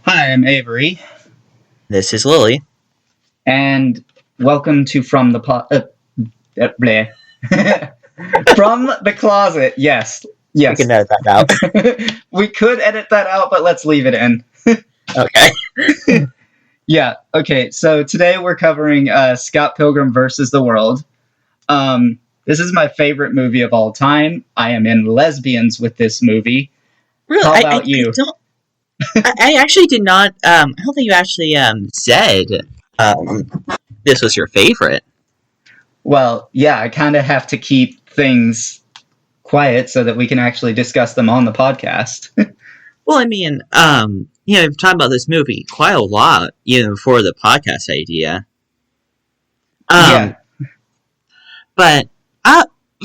Hi, I'm Avory, This is Lily. and welcome to From the bleh. From the Closet. Yes, We can yes. edit that out. We could edit that out, but let's leave it in. Okay. Yeah. Okay. So today we're covering Scott Pilgrim versus the World. This is my favorite movie of all time. I am in lesbians with this movie. Really, How I about you? don't. I actually did not. I don't think you actually said um, this was your favorite. Well, yeah, I kind of have to keep things quiet so that we can actually discuss them on the podcast. Well, I mean, we've talked about this movie quite a lot, even before the podcast idea. Yeah. Um, but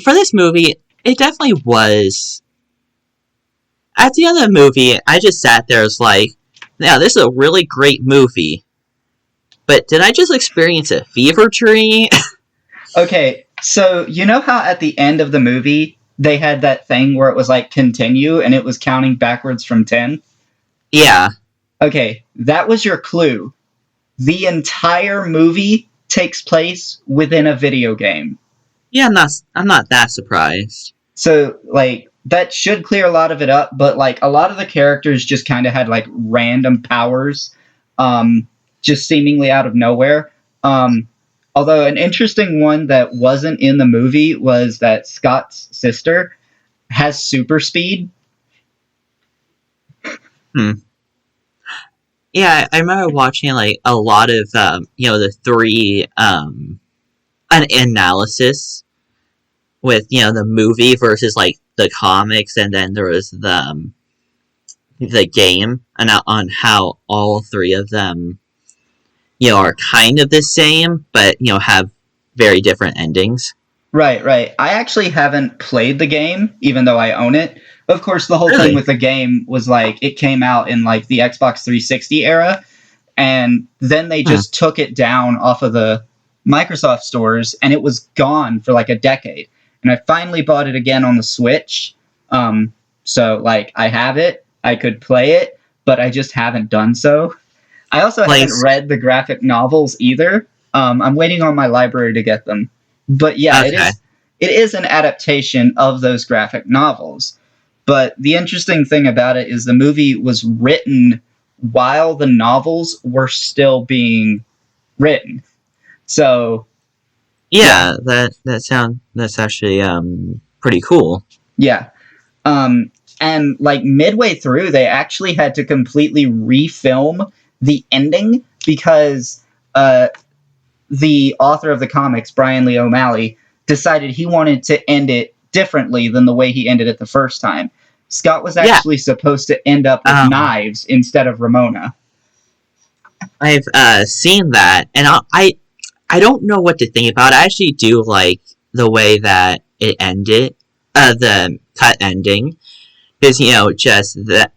for this movie, it definitely was. At the end of the movie, I just sat there as like, yeah, this is a really great movie. But did I just experience a fever dream? Okay, so you know how at the end of the movie they had that thing where it was like continue and it was counting backwards from 10? Yeah. Okay, that was your clue. The entire movie takes place within a video game. Yeah, I'm not that surprised. So, like, that should clear a lot of it up, but, like, a lot of the characters just kind of had, like, random powers, just seemingly out of nowhere. Um, Although, an interesting one that wasn't in the movie was that Scott's sister has super speed. Hmm. Yeah, I remember watching like a lot of the three an analysis with the movie versus like the comics, and then there was the game, and on how all three of them are kind of the same, but have very different endings. Right, right. I actually haven't played the game, even though I own it. Of course, the whole thing Really? with the game was like it came out in like the Xbox 360 era, and then they Hmm. just took it down off of the Microsoft stores, and it was gone for like a decade. And I finally bought it again on the Switch. So like I have it, I could play it, but I just haven't done so. I also Like, haven't read the graphic novels either. I'm waiting on my library to get them. But yeah, it okay. is it is an adaptation of those graphic novels. But the interesting thing about it is the movie was written while the novels were still being written. So yeah, Yeah, that's actually pretty cool. yeah. And like midway through, they actually had to completely refilm the ending because the author of the comics, Brian Lee O'Malley, decided he wanted to end it differently than the way he ended it the first time. Scott was Yeah. actually supposed to end up with knives instead of Ramona. I've seen that, and I don't know what to think about it. I actually do like the way that it ended, the cut ending, because just the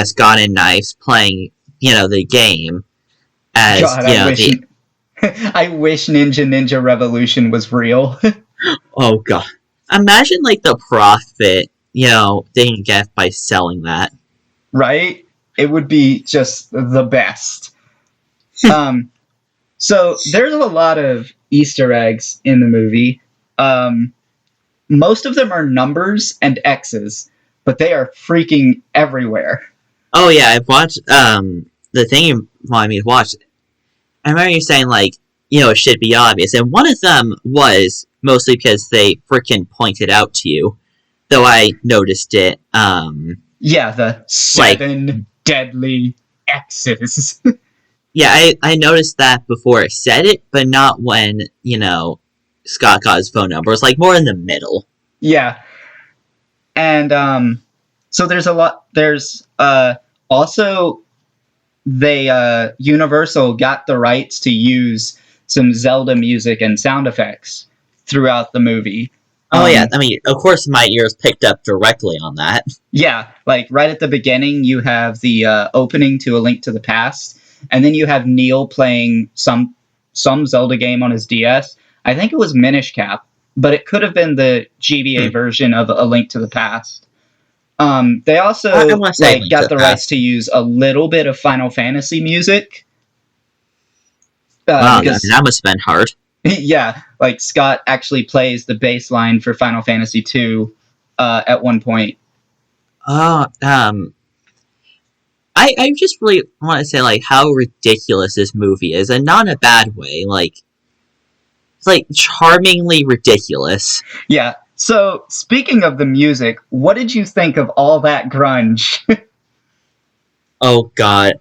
Scott and Knives playing the game as God, I wish the I wish Ninja Revolution was real. oh god, imagine like the profit they can get by selling that. Right? It would be just the best. Um, so there's a lot of Easter eggs in the movie. Most of them are numbers and X's, but they are freaking everywhere. Oh yeah, I've watched the thing you wanted me to watch. I remember you saying like it should be obvious, and one of them was mostly because they freaking pointed out to you. Though I noticed it, Yeah, the like seven deadly X's. yeah, I noticed that before I said it, but not when Scott got his phone number. It was like more in the middle. Yeah, and so there's a lot. There's also they Universal got the rights to use some Zelda music and sound effects throughout the movie. Oh yeah, I mean, of course, my ears picked up directly on that. Yeah, like right at the beginning, you have the opening to A Link to the Past, and then you have Neil playing some Zelda game on his DS. I think it was Minish Cap, but it could have been the GBA Hmm. version of A Link to the Past. They I also want to say like Link to got the the rights to Past. use a little bit of Final Fantasy music Wow, because that must have been hard. yeah, like Scott actually plays the bass line for Final Fantasy 2 at one point. Oh, I just really want to say like how ridiculous this movie is, and not in a bad way. Like it's like charmingly ridiculous. Yeah. So speaking of the music, what did you think of all that grunge? Oh God.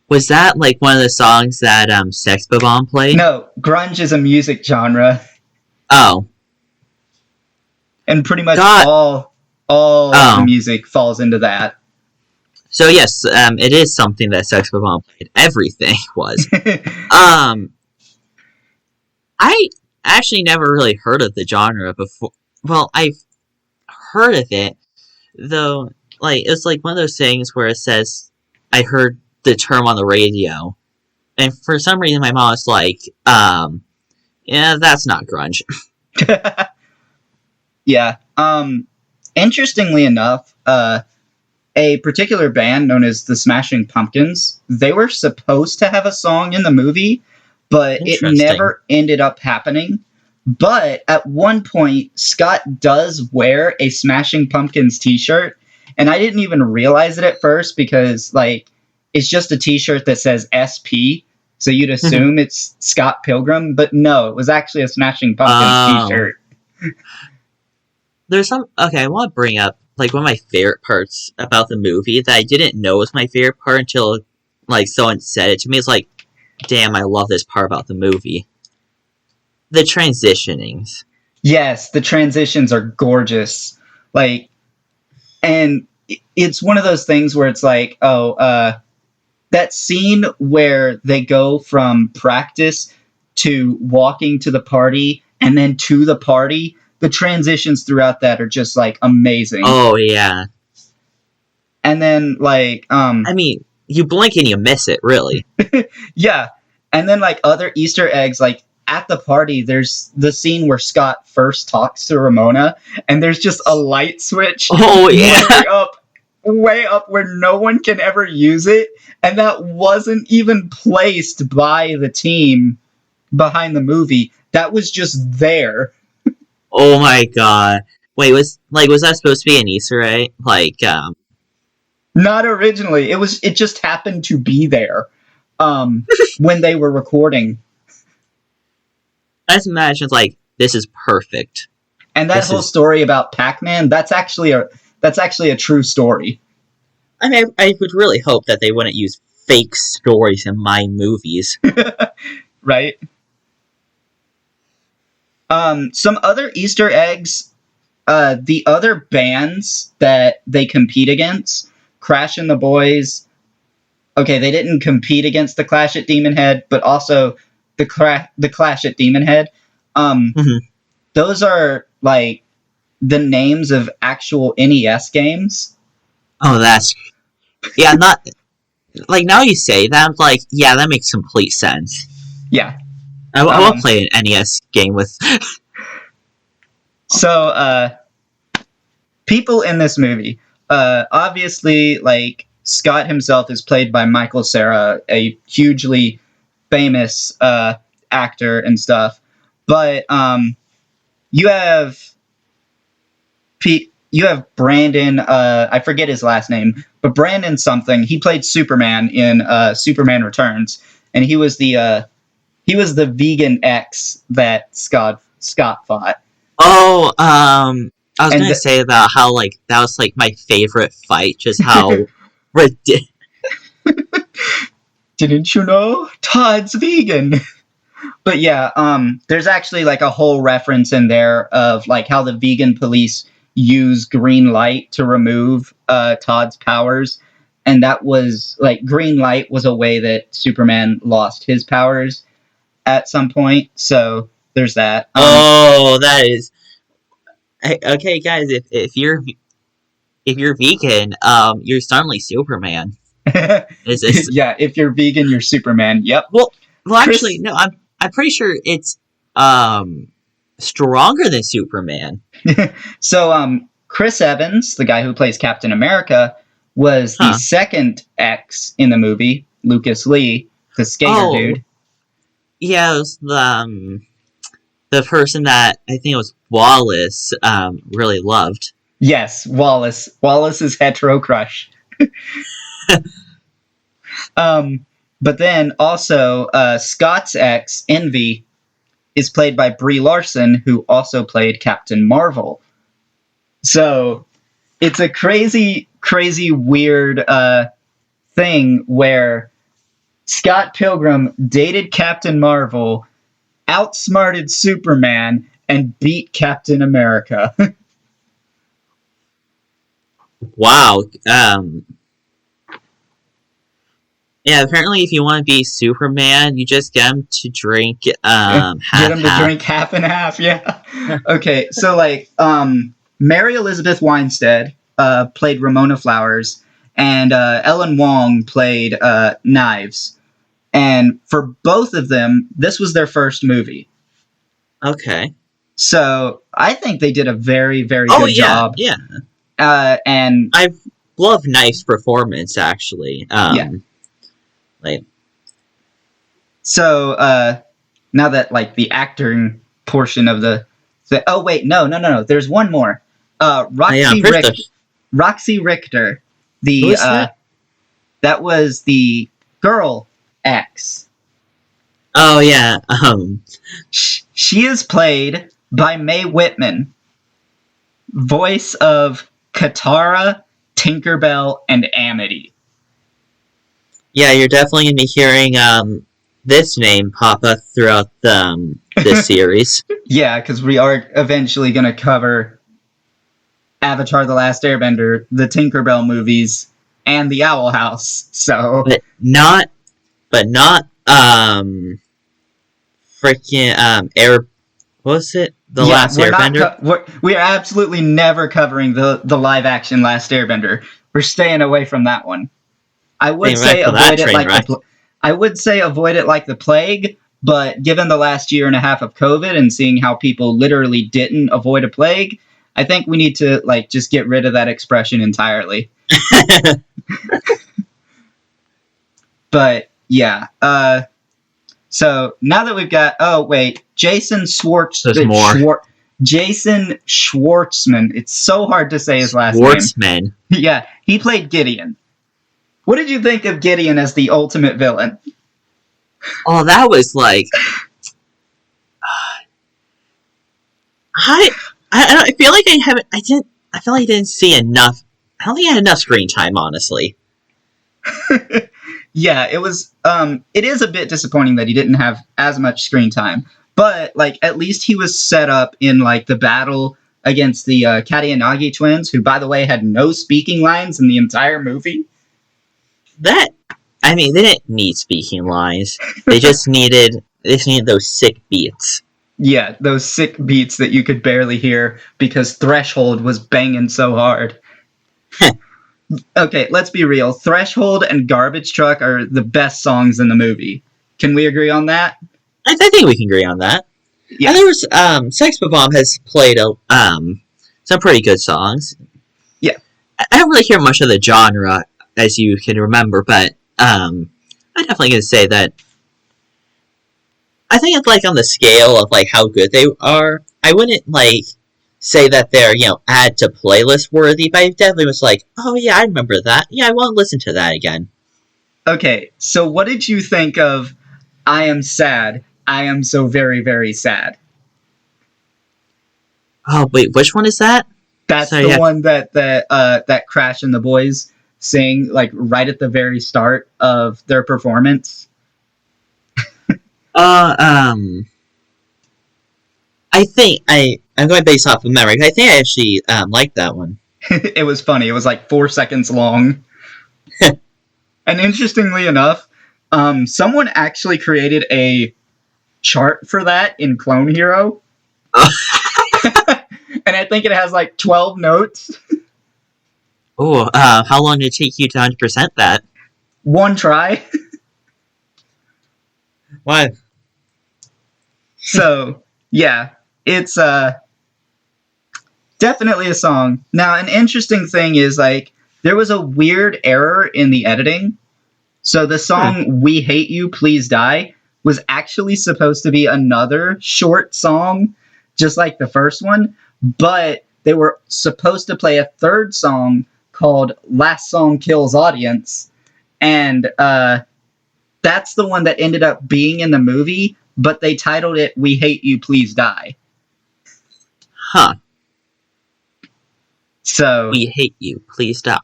Was that like one of the songs that Sex Bomb played? No, grunge is a music genre, Oh and pretty much God. all of the Oh. music falls into that. So yes, it is something that Sex Bomb played. Everything was. Um, I actually never really heard of the genre before. Well, I've heard of it, though. Like it's like one of those things where it says I heard the term on the radio, and for some reason my mom was like, yeah, that's not grunge. Yeah. Interestingly enough, a particular band known as the Smashing Pumpkins, they were supposed to have a song in the movie, but it Interesting. never ended up happening. But at one point, Scott does wear a Smashing Pumpkins t-shirt, and I didn't even realize it at first because, like, it's just a t-shirt that says SP, so you'd assume it's Scott Pilgrim, but no, it was actually a Smashing Pumpkins Oh, t-shirt. there's some. Okay, I want to bring up like one of my favorite parts about the movie that I didn't know was my favorite part until like someone said it to me. It's like, damn, I love this part about the movie. The transitionings. Yes, the transitions are gorgeous. Like, and it's one of those things where it's like, oh, that scene where they go from practice to walking to the party and then to the party, the transitions throughout that are just like amazing. Oh yeah. And then like I mean, you blink and you miss it, really. yeah, and then like other Easter eggs, like at the party there's the scene where Scott first talks to Ramona and there's just a light switch Oh yeah. way up where no one can ever use it, and that wasn't even placed by the team behind the movie. That was just there. Oh my god. Wait, was that supposed to be an Easter egg? Like, Not originally. It just happened to be there when they were recording. I just imagine like this is perfect. And that This whole is. story about Pac-Man, that's actually a true story. I mean, I would really hope that they wouldn't use fake stories in my movies. Right? Some other Easter eggs, the other bands that they compete against, Crash and the Boys. Okay, they didn't compete against the Clash at Demon Head, but also the Clash at Demon Head. Um, Mhm. those are like the names of actual NES games. Oh, that's yeah. Not like now you say that. Like, yeah, that makes complete sense. Yeah. I will play an NES game with. So, people in this movie, obviously, like Scott himself is played by Michael Cera, a hugely famous actor and stuff. But you have you have Brandon. I forget his last name, but Brandon something. He played Superman in Superman Returns, and he was the vegan ex that Scott fought. Oh, I was And gonna say about how like that was like my favorite fight. Just how ridiculous. didn't you know Todd's vegan? But yeah, there's actually like a whole reference in there of like how the vegan police use green light to remove Todd's powers, and that was like green light was a way that Superman lost his powers at some point. So there's that. Oh, that is okay, guys. If you're vegan, you're suddenly Superman. Is this? Yeah, if you're vegan, you're Superman. Yep. Well, actually, Chris. no. I'm pretty sure it's stronger than Superman. So Chris Evans, the guy who plays Captain America, was the second X in the movie. Lucas Lee, the skater dude. Yeah, it was the person that I think it was Wallace really loved. Yes, Wallace. Wallace's hetero crush. But then also Scott's ex, Envy, is played by Brie Larson, who also played Captain Marvel. So it's a crazy, crazy, weird thing where Scott Pilgrim dated Captain Marvel, outsmarted Superman, and beat Captain America. Wow. Yeah, apparently if you want to be Superman, you just get him to drink half. Get him to drink half and half, yeah. Okay, so like Mary Elizabeth Winstead played Ramona Flowers, and Ellen Wong played Knives. And for both of them, this was their first movie. Okay. So I think they did a very, very good job. Yeah. And I love Knife's performance, actually. Yeah. Like, so now that like the acting portion of the oh wait, no, there's one more. Roxy Richter, the that was the girl X. Oh yeah. She is played by Mae Whitman, voice of Katara, Tinkerbell, and Amity. Yeah, you're definitely going to be hearing this name pop up throughout this series. Yeah, because we are eventually going to cover Avatar: The Last Airbender, the Tinkerbell movies, and the Owl House. So, but not freaking Air. What was it? The Last Airbender. We are absolutely never covering the live action Last Airbender. We're staying away from that one. I would say avoid it like the plague, but given the last year and a half of COVID and seeing how people literally didn't avoid a plague, I think we need to like just get rid of that expression entirely. But yeah, so now that we've got Jason Jason Schwartzman. It's so hard to say his last name. Yeah, he played Gideon. What did you think of Gideon as the ultimate villain? Oh, that was like... I feel like I feel like I didn't see enough... I don't think I had enough screen time, honestly. Yeah, it was... it is a bit disappointing that he didn't have as much screen time. But, like, at least he was set up in, like, the battle against the Katayanagi twins, who, by the way, had no speaking lines in the entire movie. They didn't need speaking lines. They just needed those sick beats. Yeah, those sick beats that you could barely hear because Threshold was banging so hard. Okay, let's be real. Threshold and Garbage Truck are the best songs in the movie. Can we agree on that? I think we can agree on that. Yeah. And there was Sex Bomb has played some pretty good songs. Yeah. I don't really hear much of the genre, as you can remember, but I'm definitely going to say that I think it's like on the scale of like how good they are. I wouldn't like say that they're add to playlist worthy, but I definitely was like, oh yeah, I remember that. Yeah, I want to listen to that again. Okay, so what did you think of I Am Sad, I Am So Very, Very Sad? Oh wait, which one is that? That's the one that Crash and the boys sing like right at the very start of their performance. I think I'm going based off of memory. I think I actually liked that one. It was funny. It was like 4 seconds long. And interestingly enough, someone actually created a chart for that in Clone Hero. And I think it has like 12 notes. Oh, how long did it take you to 100% that? One try. What? So, yeah, it's Definitely a song. Now, an interesting thing is like there was a weird error in the editing. So the song "We Hate You, Please Die" was actually supposed to be another short song, just like the first one, but they were supposed to play a third song called "Last Song Kills Audience," and that's the one that ended up being in the movie, but they titled it "We Hate You, Please Die." Huh. So We hate you. Please die.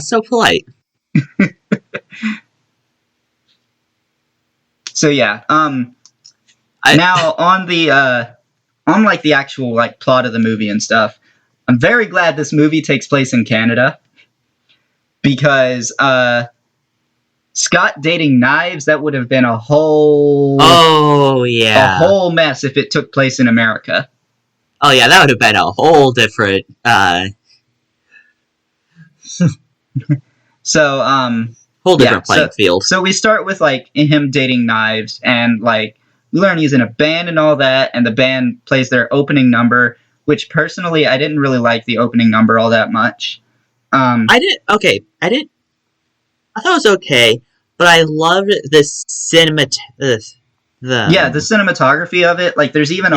So polite. so yeah. I Now on like the actual like plot of the movie and stuff, I'm very glad this movie takes place in Canada because Scott dating Knives, that would have been a Oh yeah. whole mess if it took place in America. Oh yeah, that would have been a whole different So whole yeah, different playing field. so we start with like him dating Knives, and like we learn he's in a band and all that, and the band plays their opening number, which personally I didn't really like the opening number all that much. I did okay. I thought it was okay, but I loved the Yeah, the cinematography of it, like there's even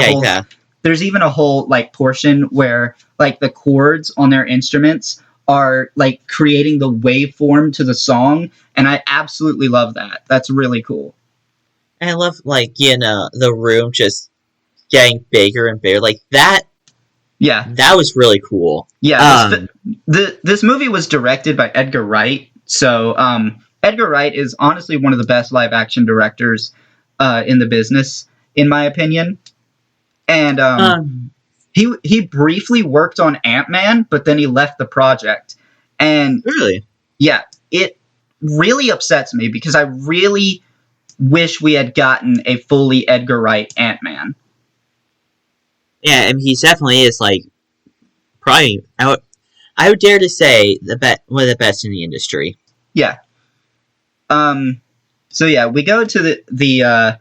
a whole like portion where like the chords on their instruments are like creating the waveform to the song, and I absolutely love that. That's really cool. And I love like the room just getting bigger and bigger like that. Yeah, That was really cool. yeah. This movie was directed by Edgar Wright, so Edgar Wright is honestly one of the best live action directors in the business, in my opinion. And he briefly worked on Ant-Man, but then he left the project. And really, yeah, it really upsets me because I really wish we had gotten a fully Edgar Wright Ant-Man. yeah, and he definitely is like probably I would dare to say one of the best in the industry. Yeah. So yeah, we go to the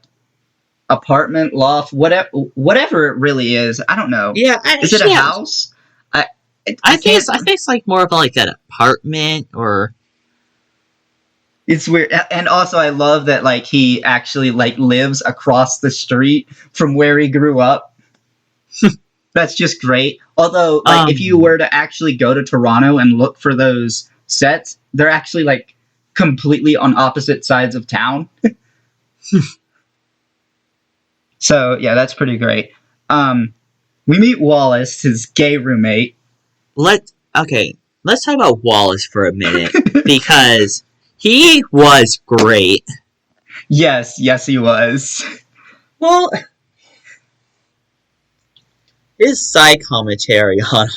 apartment loft, whatever it really is. I don't know. Yeah, Is it a house? I think it's like more of like an apartment or. It's weird, and also I love that like he actually like lives across the street from where he grew up. That's just great. Although, like, if you were to actually go to Toronto and look for those sets, they're actually like completely on opposite sides of town. So yeah, that's pretty great. We meet Wallace, his gay roommate. Let's talk about Wallace for a minute because he was great. Yes, he was. Well, his side commentary on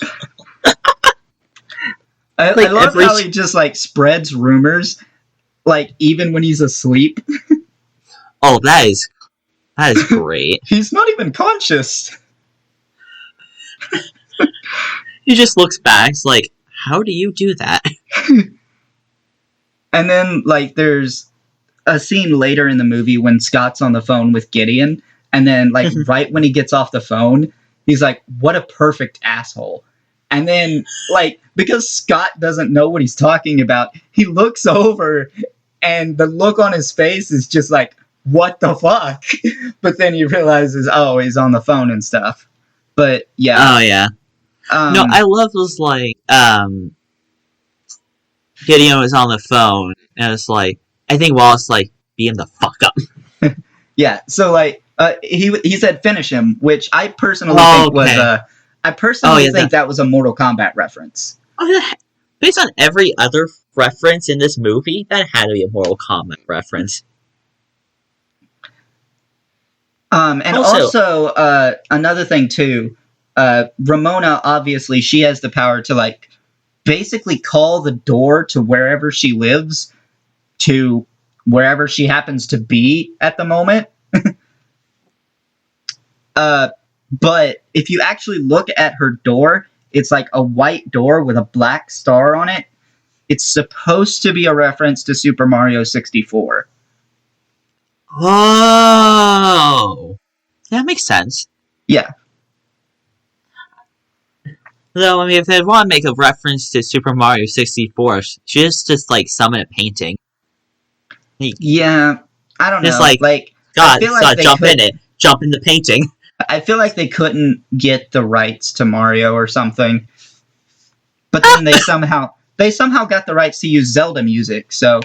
I love how he just like spreads rumors, like even when he's asleep. Oh, that is great. He's not even conscious. He just looks back, like, how do you do that? And then like there's a scene later in the movie when Scott's on the phone with Gideon, and then like right when he gets off the phone, he's like, "What a perfect asshole." And then like because Scott doesn't know what he's talking about, he looks over and the look on his face is just like, "What the fuck?" But then he realizes, oh, he's on the phone and stuff. But yeah. Oh yeah. No, I love those like Gideon was on the phone and it's like I think Wallace like beat him the fuck up. Yeah, so like he said finish him, which I personally think was that was a Mortal Kombat reference. Based on every other reference in this movie, that had to be a Mortal Kombat reference. And also another thing too, Ramona, obviously she has the power to like basically call the door to wherever she lives to wherever she happens to be at the moment. But if you actually look at her door, it's like a white door with a black star on it. It's supposed to be a reference to Super Mario 64. Oh, that makes sense. Yeah. Though, I mean, if they want to make a reference to Super Mario 64, just like, summon a painting. Like, Yeah, I don't just know. like, Like, I God, feel like Scott, they jump in could. it. Jump in the painting. I feel like they couldn't get the rights to Mario or something, but then they somehow got the rights to use Zelda music. So,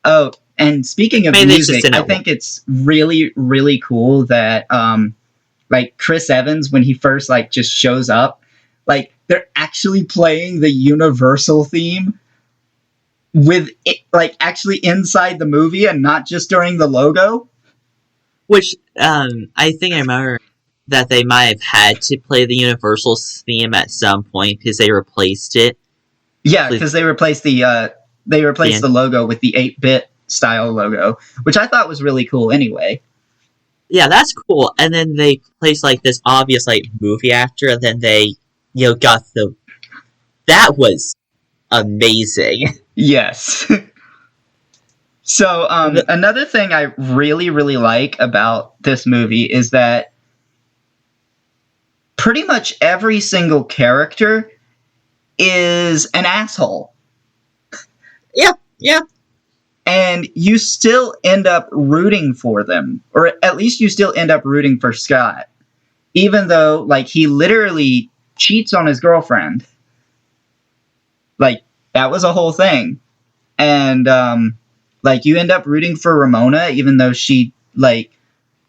oh, and speaking of Maybe they just music, I didn't want. think it's really really cool that like Chris Evans, when he first like just shows up, like they're actually playing the Universal theme with it, like actually inside the movie and not just during the logo. Which, I think I remember that they might have had to play the Universal's theme at some point because they replaced it. Yeah, With because they replaced the the logo with the 8-bit style logo, which I thought was really cool anyway. Yeah, that's cool. And then they placed like this obvious like movie actor, and then they got the that was amazing. Yes. So another thing I really really like about this movie is that pretty much every single character is an asshole. Yeah, yeah. And you still end up rooting for them, or at least you still end up rooting for Scott, even though like he literally cheats on his girlfriend. Like that was a whole thing, and like you end up rooting for Ramona, even though she like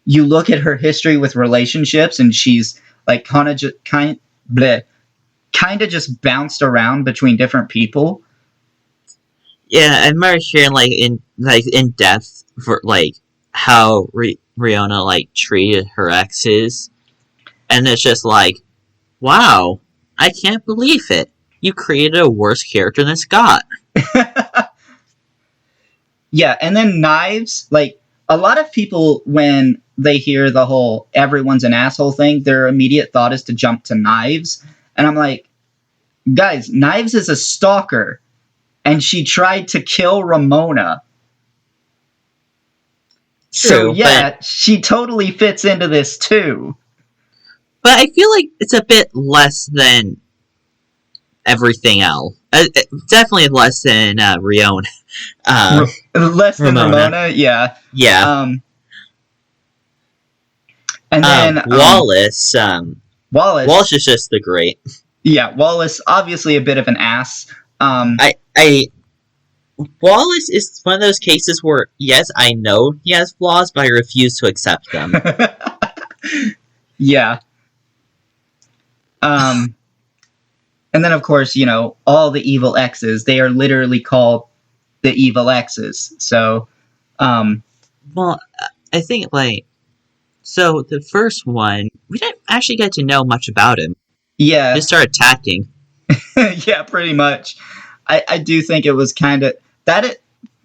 you look at her history with relationships, and she's like kind of just bounced around between different people. Yeah, I remember hearing in depth for like how Rihanna like treated her exes, and it's just like, wow, I can't believe it. You created a worse character than Scott. Yeah, and then Knives, like a lot of people when they hear the whole everyone's an asshole thing, their immediate thought is to jump to Knives. And I'm like, guys, Knives is a stalker and she tried to kill Ramona. So True, but yeah, she totally fits into this too. I feel like it's a bit less than everything else. Definitely less than Riona. Uh, Less than Ramona. Ramona, yeah. Yeah. Um, and then Wallace. Wallace, Wallace is just the great. yeah, Wallace, obviously a bit of an ass. I Wallace is one of those cases where yes, I know he has flaws, but I refuse to accept them. Yeah. Um, and then of course, all the evil X's, they are literally called the evil X's. So, Well, I think so the first one we didn't actually get to know much about him. yeah, Just start attacking. yeah, pretty much. I do think it was kind of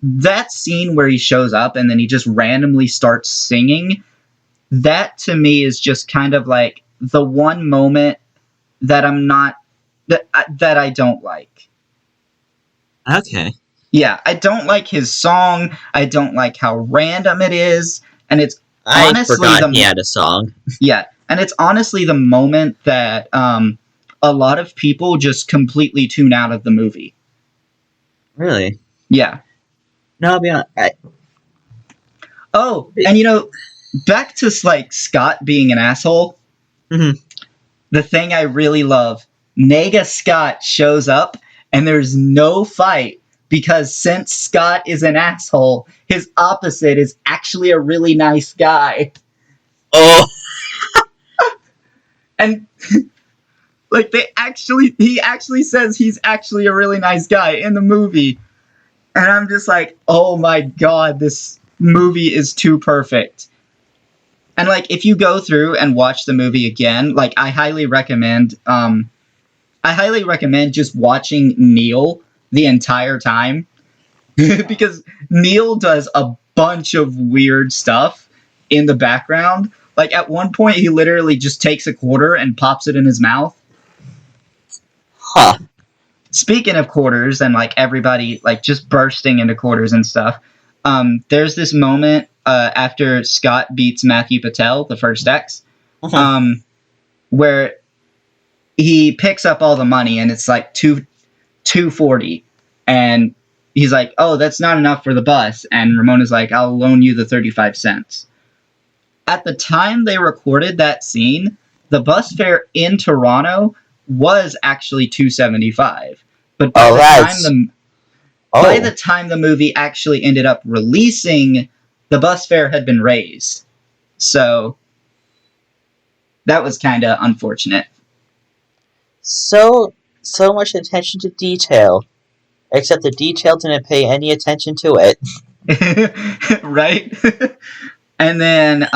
that scene where he shows up and then he just randomly starts singing. That to me is just kind of like the one moment that I'm not that I don't like. Okay. Yeah, I don't like his song. I don't like how random it is, and it's I honestly forgot he had a song. yeah, and it's honestly the moment that a lot of people just completely tune out of the movie. Really? Yeah. No, I'll be honest. Oh, and back to like Scott being an asshole. Mhm. The thing I really love, Nega Scott shows up and there's no fight because since Scott is an asshole, his opposite is actually a really nice guy. Oh, And like he actually says he's actually a really nice guy in the movie. And I'm just like, oh my god, this movie is too perfect. And like if you go through and watch the movie again, like I highly recommend just watching Neil the entire time because Neil does a bunch of weird stuff in the background. Like at one point he literally just takes a quarter and pops it in his mouth. huh. Speaking of quarters and like everybody like just bursting into quarters and stuff, there's this moment after Scott beats Matthew Patel, the first X, Uh-huh. where he picks up all the money, and it's like 240, and he's like, "Oh, that's not enough for the bus." And Ramona's like, "I'll loan you the 35 cents." At the time they recorded that scene, the bus fare in Toronto was actually 275. But by Oh, the time that's... by the Oh. time the movie actually ended up releasing, the bus fare had been raised. So that was kind of unfortunate. So much attention to detail. Except the detail didn't pay any attention to it. Right? And then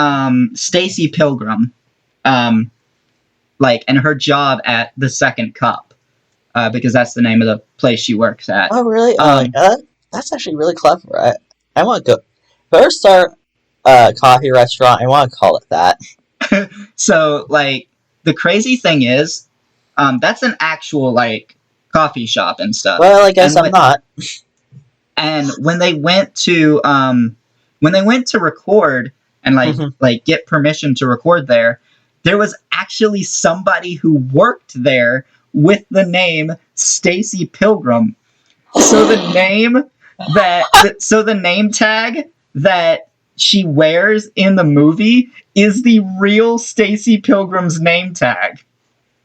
Stacy Pilgrim, and her job at the Second Cup, because that's the name of the place she works at. Oh, really? Um, That's actually really clever. I want to go. If I ever start a coffee restaurant, I want to call it that. so, the crazy thing is, that's an actual, coffee shop and stuff. Well, I guess And I'm not. And when they went to record and get permission to record there, there was actually somebody who worked there with the name Stacy Pilgrim. So the name tag that she wears in the movie is the real Stacy Pilgrim's name tag.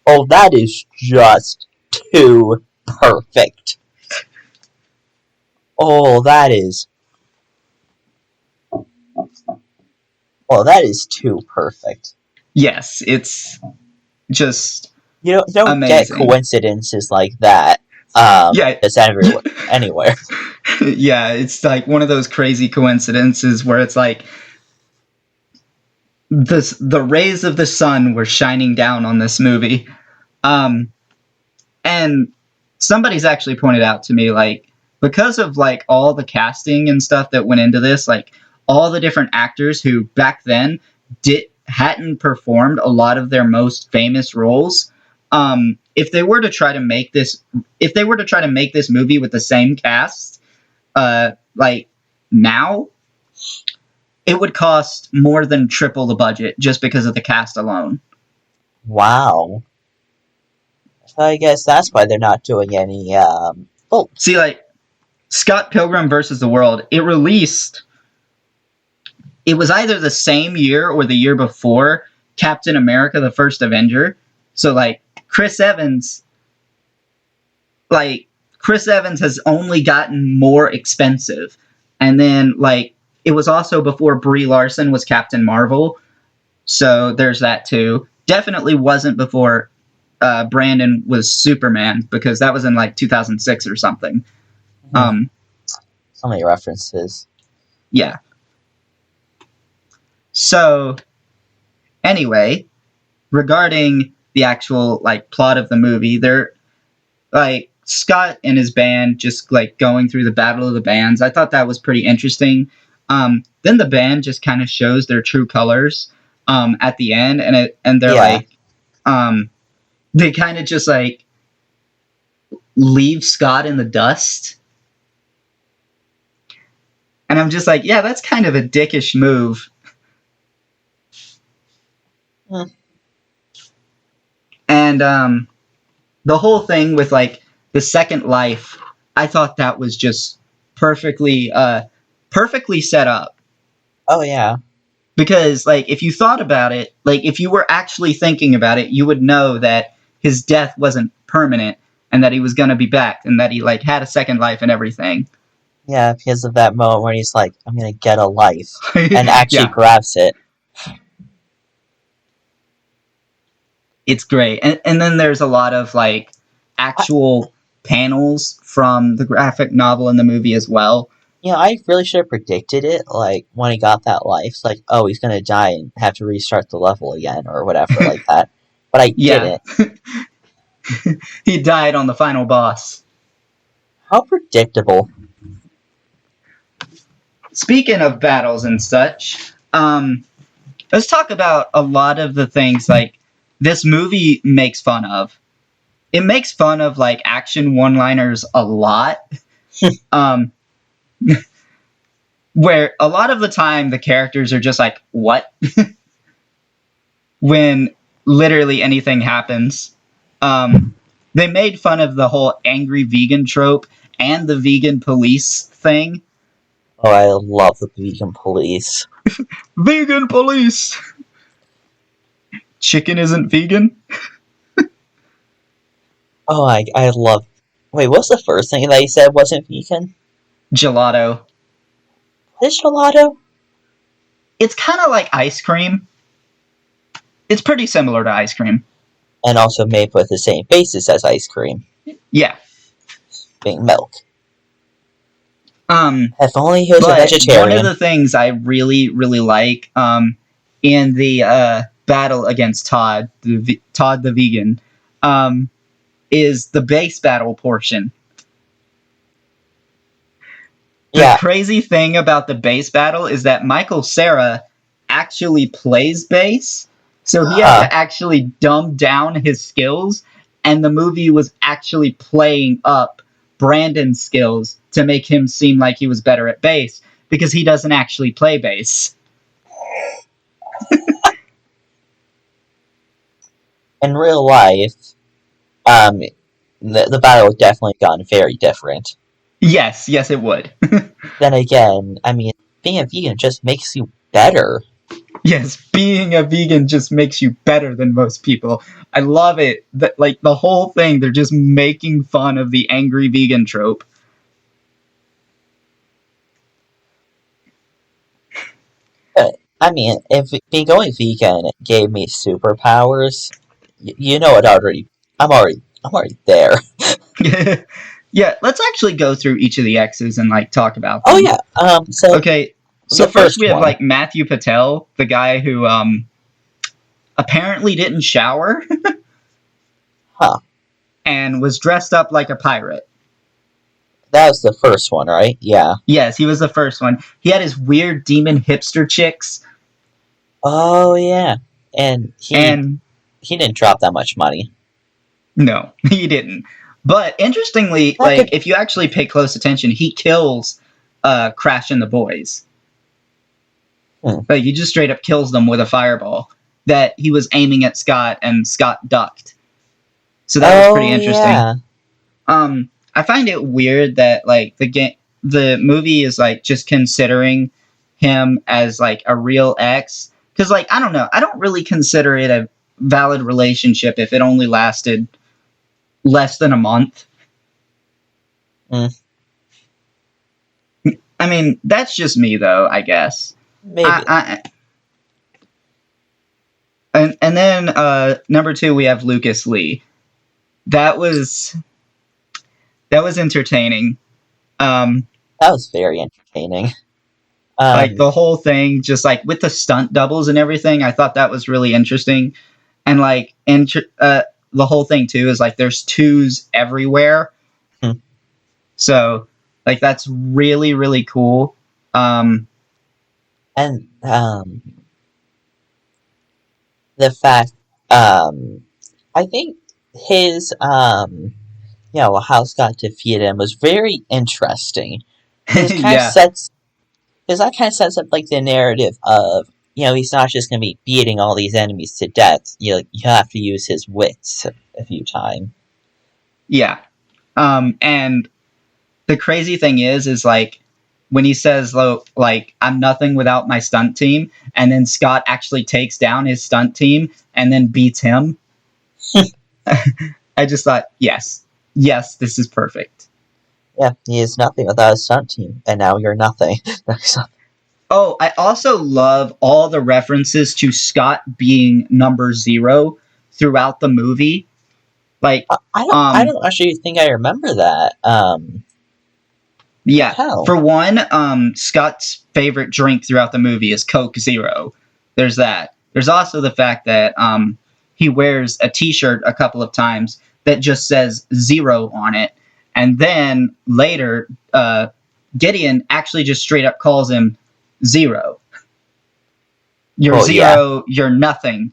Oh, that is just too perfect. Oh, that is... Oh, that is too perfect. Yes, it's just You don't amazing. get coincidences like that. Yeah. Just anywhere. Yeah, it's like one of those crazy coincidences where it's like the rays of the sun were shining down on this movie. And somebody's actually pointed out to me, because of all the casting and stuff that went into this, all the different actors who back then hadn't performed a lot of their most famous roles. If they were to try to make this movie with the same cast, now, it would cost more than triple the budget just because of the cast alone. Wow. So I guess that's why they're not doing any. See, Scott Pilgrim versus the World, it released. It was either the same year or the year before Captain America: The First Avenger. So Chris Evans has only gotten more expensive. And then it was also before Brie Larson was Captain Marvel. So there's that too. Definitely wasn't before Brandon was Superman, because that was in 2006 or something. So many references. Yeah. So anyway, regarding the actual plot of the movie, they're Scott and his band just going through the Battle of the Bands. I thought that was pretty interesting. Then the band just kind of shows their true colors at the end, and they're they kind of just leave Scott in the dust. And I'm just yeah, that's kind of a dickish move. And the whole thing with the second life, I thought that was just perfectly set up. Oh yeah. Because if you thought about it, if you were actually thinking about it, you would know that his death wasn't permanent and that he was going to be back and that he had a second life and everything. Yeah, because of that moment where he's like, I'm going to get a life, and actually grabs it. It's great. And then there's a lot of actual panels from the graphic novel in the movie as well. Yeah, I really should have predicted it, when he got that life. It's oh, he's going to die and have to restart the level again, or whatever like that. But I didn't. He died on the final boss. How predictable. Speaking of battles and such, let's talk about a lot of the things this movie makes fun of. It makes fun of action one-liners a lot. Where a lot of the time the characters are just what? When literally anything happens. Um, they made fun of the whole angry vegan trope and the vegan police thing. Oh, I love the vegan police. Vegan police! Chicken isn't vegan? Oh, I love. Wait, what's the first thing that he said wasn't vegan? Gelato. What is gelato? It's kind of like ice cream. It's pretty similar to ice cream. And also made with the same basis as ice cream, Yeah. being milk. Um, If only he was a but one of vegetarian. the things I really, really like in the battle against Todd, Todd the vegan, is the base battle portion. The Yeah. crazy thing about the bass battle is that Michael Cera actually plays bass, so he had Huh. to actually dumb down his skills, and the movie was actually playing up Brandon's skills to make him seem like he was better at bass, because he doesn't actually play bass. In real life, the battle would definitely gone very different. Yes, it would. Then again, I mean, being a vegan just makes you better. Yes, being a vegan just makes you better than most people. I love it. That, like, the whole thing, they're just making fun of the angry vegan trope. But I mean, if being going vegan gave me superpowers, you know I'm already there. Yeah, let's actually go through each of the X's and like talk about Oh them. yeah. So Okay, so the first first we have one. like Matthew Patel, the guy who apparently didn't shower Huh. and was dressed up like a pirate. That was the first one, right? Yeah. Yes, he was the first one. He had his weird demon hipster chicks, Oh yeah. And and he didn't drop that much money. no, he didn't. But interestingly, That like could. if you actually pay close attention, he kills Crash and the boys. Like he just straight up kills them with a fireball that he was aiming at Scott, and Scott ducked. So that was pretty Oh interesting. yeah. I find it weird that like the movie is like just considering him as like a real ex, because like I don't know, I don't really consider it a valid relationship if it only lasted less than a month. Mm. I mean, that's just me though, I guess. Maybe. And then number 2 we have Lucas Lee. That was entertaining. That was very entertaining. Like the whole thing, just like with the stunt doubles and everything, I thought that was really interesting. And like, the whole thing too is like there's twos everywhere, so like that's really really cool. And the fact, I think his, how Scott defeated him was very interesting. Because Yeah, that kind of sets up like the narrative of, he's not just going to be beating all these enemies to death. You have to use his wits a few times. yeah. And the crazy thing is like when he says like I'm nothing without my stunt team, and then Scott actually takes down his stunt team and then beats him. I just thought, yes, this is perfect. Yeah, he is nothing without a stunt team, and now you're nothing. Oh, I also love all the references to Scott being number 0 throughout the movie. Like, I don't actually think I remember that. yeah, How? for one, Scott's favorite drink throughout the movie is Coke Zero. There's that. There's also the fact that he wears a T-shirt a couple of times that just says 0 on it, and then later, Gideon actually just straight up calls him 0. You're 0. Yeah. You're nothing.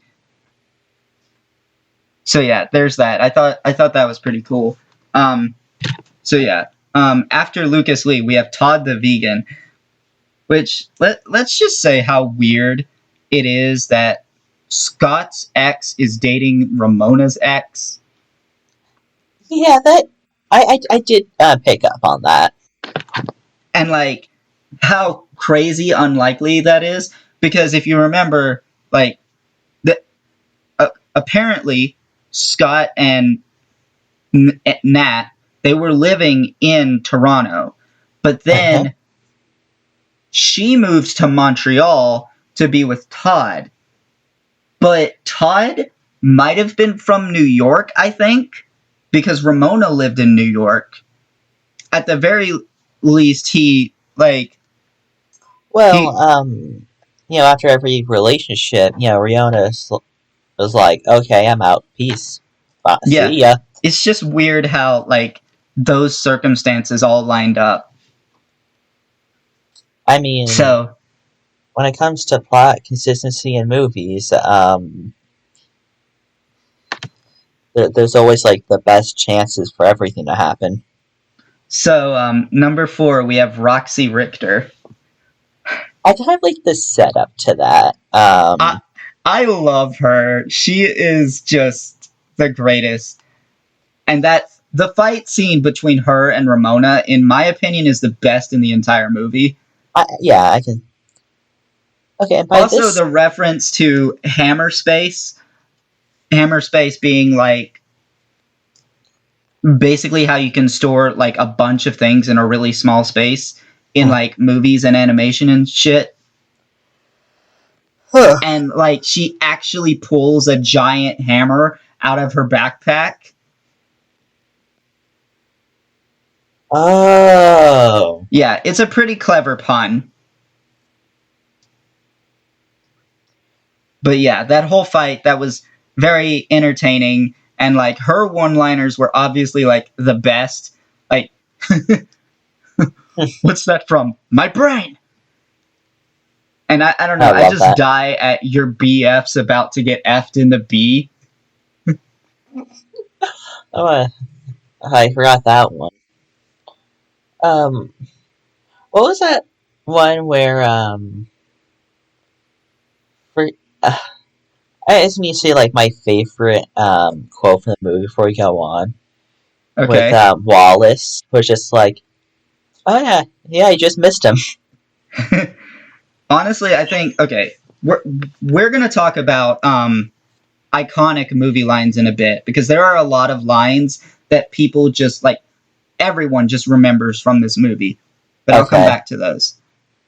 So yeah, there's that. I thought that was pretty cool. So yeah. After Lucas Lee, we have Todd the vegan, which let's just say how weird it is that Scott's ex is dating Ramona's ex. Yeah, that I did pick up on that. And like how crazy unlikely that is, because if you remember, like the apparently Scott and Nat, they were living in Toronto, but Uh-huh. then she moved to Montreal to be with Todd. But Todd might have been from New York, I think, because Ramona lived in New York. At the very least, Well, he after every relationship, Riona was like, "Okay, I'm out. Peace. yeah. See ya." It's just weird how like those circumstances all lined up. I mean, So when it comes to plot consistency in movies, there's always like the best chances for everything to happen. number 4 we have Roxy Richter. I kind of like the setup to that. I I love her. She is just the greatest. And that the fight scene between her and Ramona, in my opinion, is the best in the entire movie. Yeah, I can. Okay, and by Also, this, the reference to hammer space being like basically how you can store like a bunch of things in a really small space in hmm. like movies and animation and shit. Huh. And like she actually pulls a giant hammer out of her backpack. Oh, Yeah, it's a pretty clever pun. But yeah, that whole fight, that was very entertaining, and like her one-liners were obviously like the best. Like, what's that from? My brain. And I don't know, I I love just that. die at your BF's about to get effed in the B. Oh, I forgot that one. Um, what was that one where for uh, I just need to say like my favorite quote from the movie before we go on with Okay. Wallace was just like, "Oh yeah, you just missed him." Honestly, I think okay, we're gonna talk about iconic movie lines in a bit because there are a lot of lines that people just like everyone just remembers from this movie. But I'll come Okay, back to those.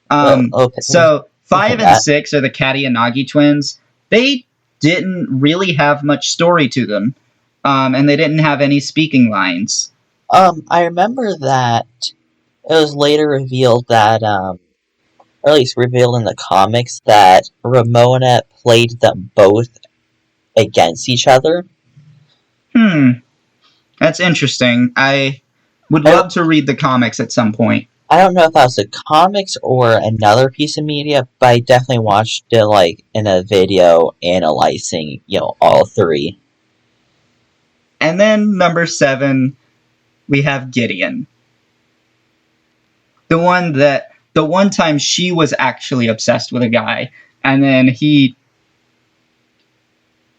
we'll So think of five and that. six are the Katayanagi twins. They didn't really have much story to them, and they didn't have any speaking lines. I remember that it was later revealed that or at least revealed in the comics that Ramona played them both against each other. Hmm, that's interesting. I would I don't, love to read the comics at some point. I don't know if that was the comics or another piece of media, but I definitely watched it like in a video analyzing, all three. And then number 7, we have Gideon, the one time she was actually obsessed with a guy, and then he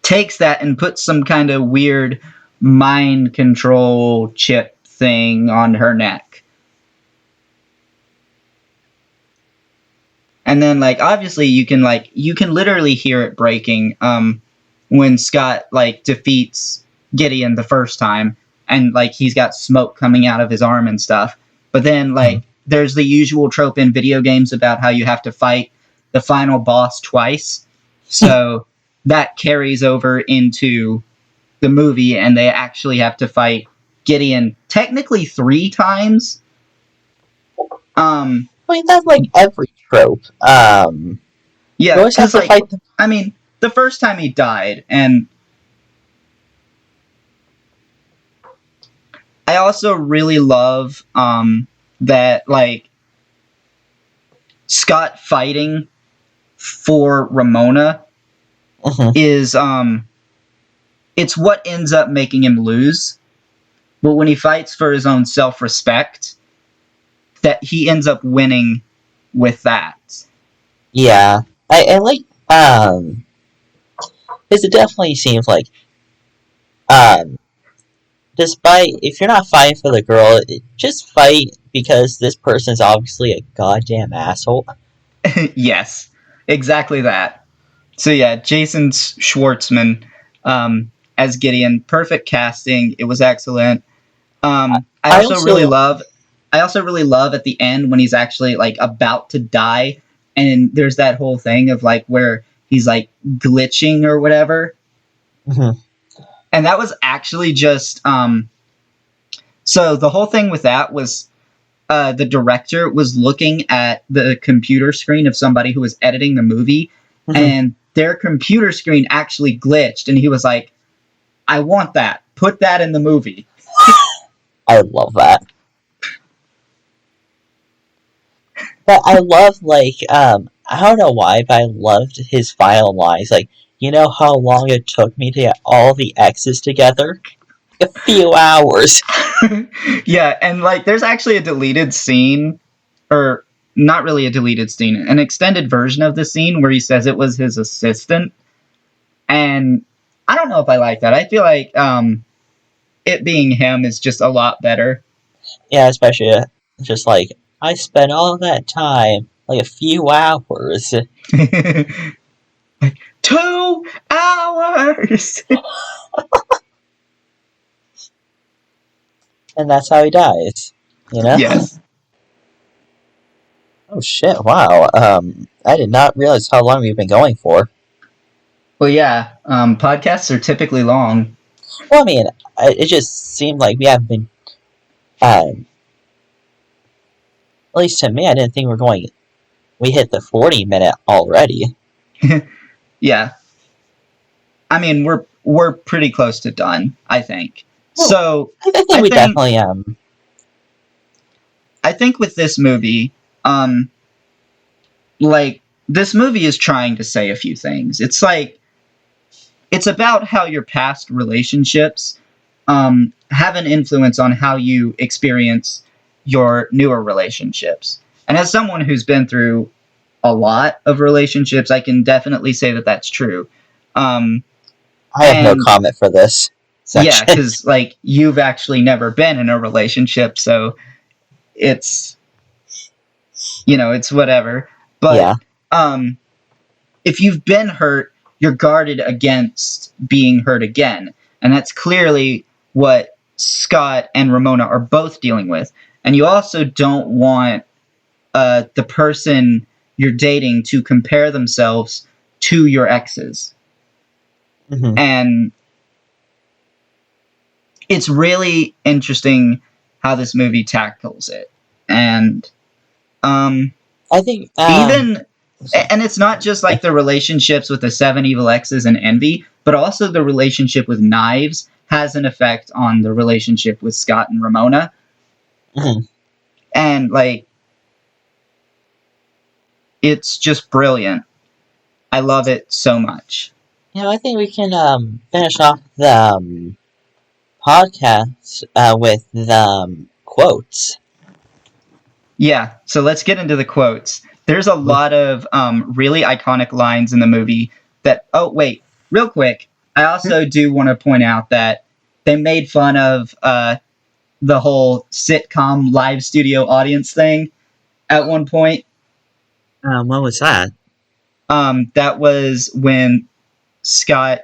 takes that and puts some kind of weird mind control chip thing on her neck. And then like obviously you can literally hear it breaking when Scott like defeats Gideon the first time, and like he's got smoke coming out of his arm and stuff. But then like there's the usual trope in video games about how you have to fight the final boss twice. So that carries over into the movie, and they actually have to fight Gideon technically 3 times. Um, I mean, that's like every trope. You yeah, always have because to like fight them. I mean, the first time he died, and I also really love that like Scott fighting for Ramona Mhm. is it's what ends up making him lose. But when he fights for his own self-respect, that he ends up winning with that. Yeah, I like because it definitely seems like um despite if you're not fighting for the girl, just fight because this person's obviously a goddamn asshole. Yes, exactly that. So yeah, Jason Schwartzman as Gideon, perfect casting. It was excellent. I I also really also love. I also really love at the end when he's actually like about to die, and there's that whole thing of like where he's like glitching or whatever, Mhm. and that was actually just. So the whole thing with that was the director was looking at the computer screen of somebody who was editing the movie, Mhm. and their computer screen actually glitched, and he was like, "I want that. Put that in the movie." I love that. But I love I don't know why, but I loved his final lines. Like, you know how long it took me to get all the X's together? A few hours. Yeah, and like there's actually a deleted scene, or not really a deleted scene, an extended version of the scene where he says it was his assistant, and I don't know if I like that. I feel like it being him is just a lot better. Yeah, especially just like I spent all that time, like a few hours, 2 hours. and that's how he dies. You know? Yes. Oh shit! Wow. I did not realize how long we've been going for. Well, yeah. Podcasts are typically long. Well, I mean, it just seemed like we haven't been. At least to me, I didn't think we were going. We hit the 40-minute already. Yeah. I mean, we're pretty close to done, I think. Well, So I think I we think definitely I think with this movie, like this movie is trying to say a few things. It's like it's about how your past relationships have an influence on how you experience your newer relationships. And as someone who's been through a lot of relationships, I can definitely say that that's true. Um, I have no and comment for this yeah, section. because like you've actually never been in a relationship, so it's it's whatever. But Yeah. um, if you've been hurt, you're guarded against being hurt again, and that's clearly what Scott and Ramona are both dealing with. And you also don't want the person you're dating to compare themselves to your exes. Mm-hmm. And it's really interesting how this movie tackles it. And I think. even and it's not just like the relationships with the seven evil exes and envy, but also the relationship with knives has an effect on the relationship with Scott and Ramona. Mm-hmm. And like it's just brilliant. I love it so much. I think we can finish off the podcast with the quotes. Yeah, so let's get into the quotes. There's a lot of really iconic lines in the movie that. Oh, wait, real quick. I also do want to point out that they made fun of the whole sitcom live studio audience thing at one point. What was that? That was when Scott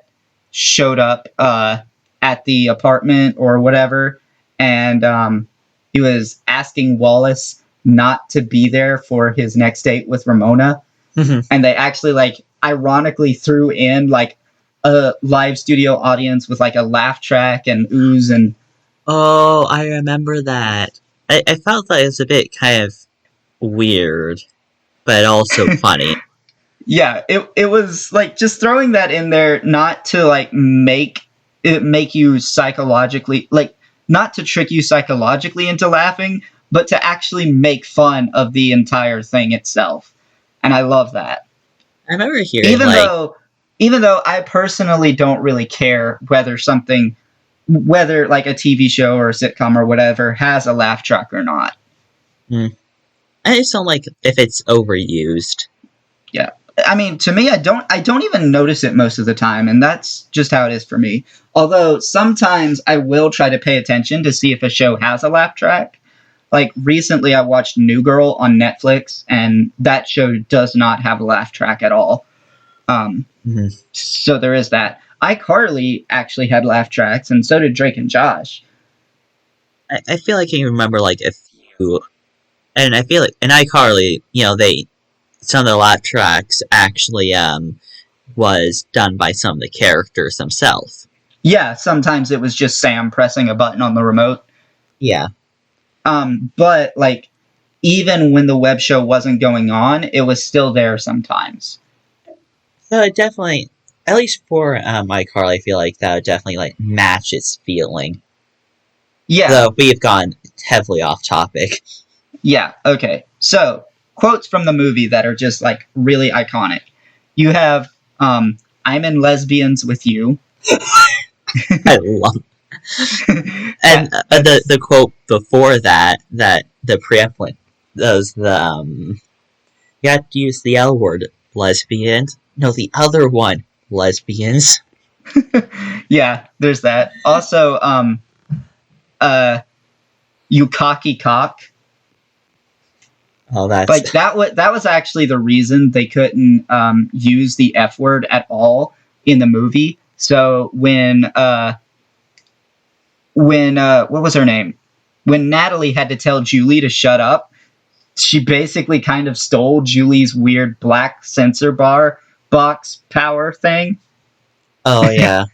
showed up at the apartment or whatever, and he was asking Wallace not to be there for his next date with Ramona, Mm-hmm. and they actually like ironically threw in like a live studio audience with like a laugh track and ooze and Oh, I remember that. I felt that it was a bit kind of weird, but also funny. yeah, it was like just throwing that in there not to like make you psychologically like not to trick you psychologically into laughing, but to actually make fun of the entire thing itself. And I love that. I remember hearing Even though even though I personally don't really care whether like a TV show or a sitcom or whatever has a laugh track or not. I just don't like if it's overused. Yeah. I mean, to me, I don't even notice it most of the time, and that's just how it is for me. Although sometimes I will try to pay attention to see if a show has a laugh track. Like recently, I watched New Girl on Netflix, and that show does not have a laugh track at all. So there is that. iCarly actually had laugh tracks, and so did Drake and Josh. I feel like I can remember like a few, and I feel like in iCarly, some of the laugh tracks actually was done by some of the characters themselves. Yeah, sometimes it was just Sam pressing a button on the remote. Yeah. But like, even when the web show wasn't going on, it was still there sometimes. So it definitely, at least for iCarly, I feel like that would definitely like match its feeling. Yeah. Though we've gone heavily off topic. Yeah. Okay. So quotes from the movie that are just like really iconic. You have "I'm in Lesbians with You." I love. And the quote before that the preamble does the you have to use the L word, lesbians. No, the other one, lesbians. Yeah, there's that. Also, you cocky cock. Oh, that's like that was actually the reason they couldn't use the F word at all in the movie. So when what was her name? When Natalie had to tell Julie to shut up, she basically kind of stole Julie's weird black censor bar box power thing. Oh yeah.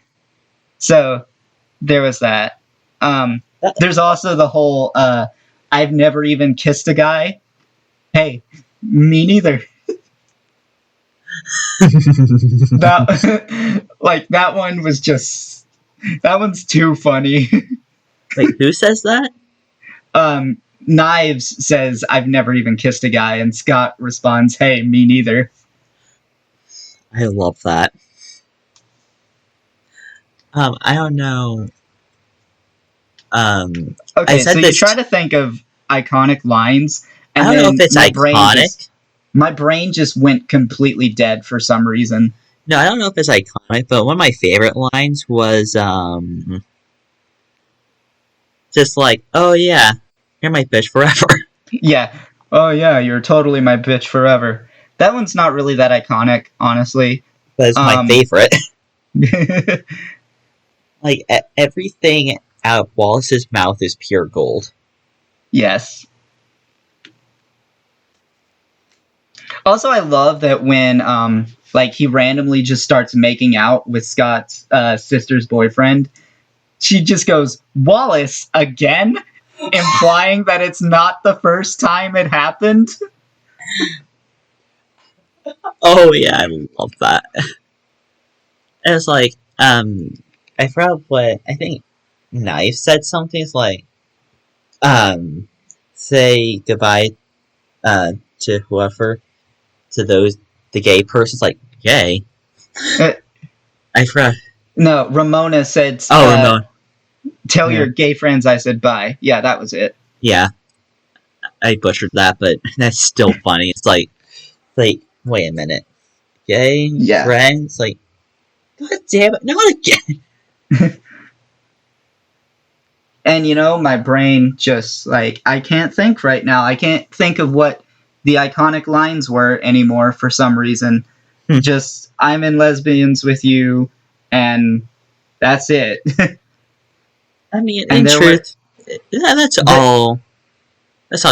So there was that. There's also the whole I've never even kissed a guy. Hey, me neither. that one was just, that one's too funny. Wait, who says that? Knives says, I've never even kissed a guy, and Scott responds, hey, me neither. I love that. I don't know. Okay, so you try to think of iconic lines, and I don't know if it's iconic. My brain just went completely dead for some reason. No, I don't know if it's iconic, but one of my favorite lines was just like, oh yeah, you're my bitch forever. Yeah. Oh yeah, you're totally my bitch forever. That one's not really that iconic, honestly. But it's my favorite. Like, everything out of Wallace's mouth is pure gold. Yes. Also, I love that when he randomly just starts making out with Scott's sister's boyfriend, she just goes, Wallace, again? Implying that it's not the first time it happened. Oh yeah, I love that. And it's like, I forgot what, I think Knife said something, it's like, say goodbye, to whoever, to the gay person's like, gay? I forgot. No, Ramona said, Ramona. Tell your gay friends I said bye. Yeah, that was it. Yeah. I butchered that, but that's still funny. It's like, wait a minute. Gay friends? Like, God damn it, not again. And my brain just, I can't think right now. I can't think of what the iconic lines were anymore for some reason. Just, I'm in Lesbians with You, and that's it. I mean, in truth, that's all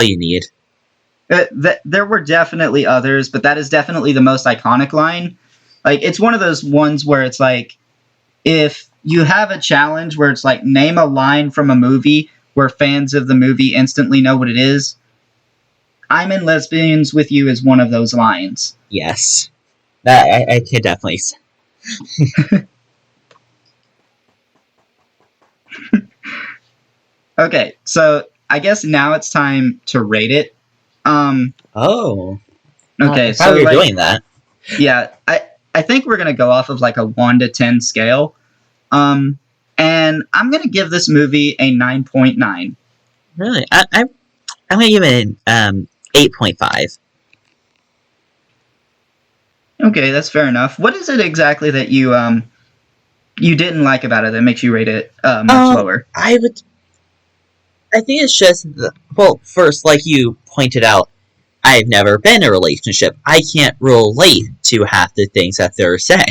you need. There were definitely others, but that is definitely the most iconic line. It's one of those ones where it's like, if you have a challenge where it's like, name a line from a movie where fans of the movie instantly know what it is, I'm in Lesbians with You is one of those lines. Yes. That I can definitely say. Okay, so I guess now it's time to rate it. Okay, so we're doing that. Yeah, I think we're gonna go off of a 1 to 10 scale. And I'm gonna give this movie a 9.9. Really, I'm gonna give it an 8.5. Okay, that's fair enough. What is it exactly that you didn't like about it that makes you rate it much lower? I think it's just well, first, like you pointed out, I've never been in a relationship. I can't relate to half the things that they're saying.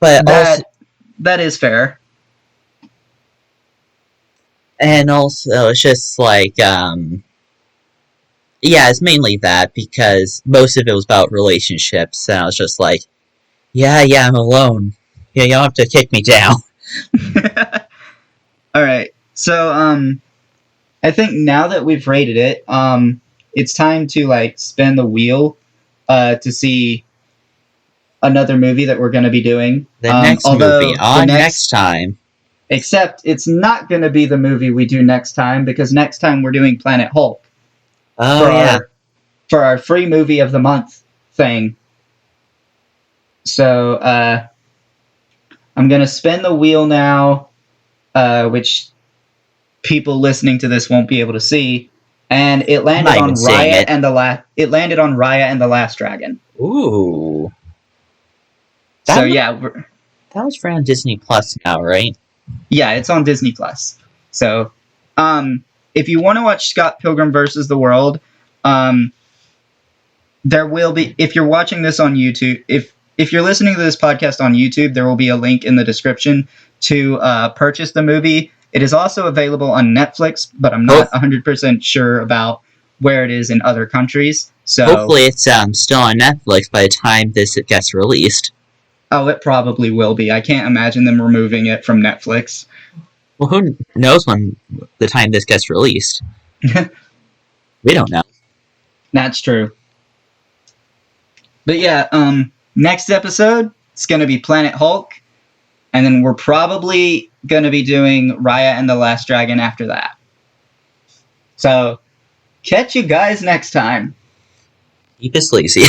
But also, That is fair. and also, it's just like, yeah, it's mainly that because most of it was about relationships, and I was just like, yeah, I'm alone. Yeah, you don't have to kick me down. All right. So I think now that we've rated it, it's time to like spin the wheel to see another movie that we're going to be doing. The next movie Although the on next time. except it's not going to be the movie we do next time because next time we're doing Planet Hulk Oh yeah, for our free movie of the month thing. So I'm going to spin the wheel now, which people listening to this won't be able to see, and it landed on Raya and the Last Dragon. Ooh. So yeah, that was for on Disney Plus now, right? Yeah, it's on Disney Plus. So, if you want to watch Scott Pilgrim versus the World, there will be. If you're watching this on YouTube, if you're listening to this podcast on YouTube, there will be a link in the description to purchase the movie. It is also available on Netflix, but I'm not 100% sure about where it is in other countries. So hopefully it's still on Netflix by the time this gets released. Oh, it probably will be. I can't imagine them removing it from Netflix. Well, who knows when the time this gets released? We don't know. That's true. But yeah, next episode, it's going to be Planet Hulk. And then we're probably going to be doing Raya and the Last Dragon after that. So, catch you guys next time. Keep it sleazy.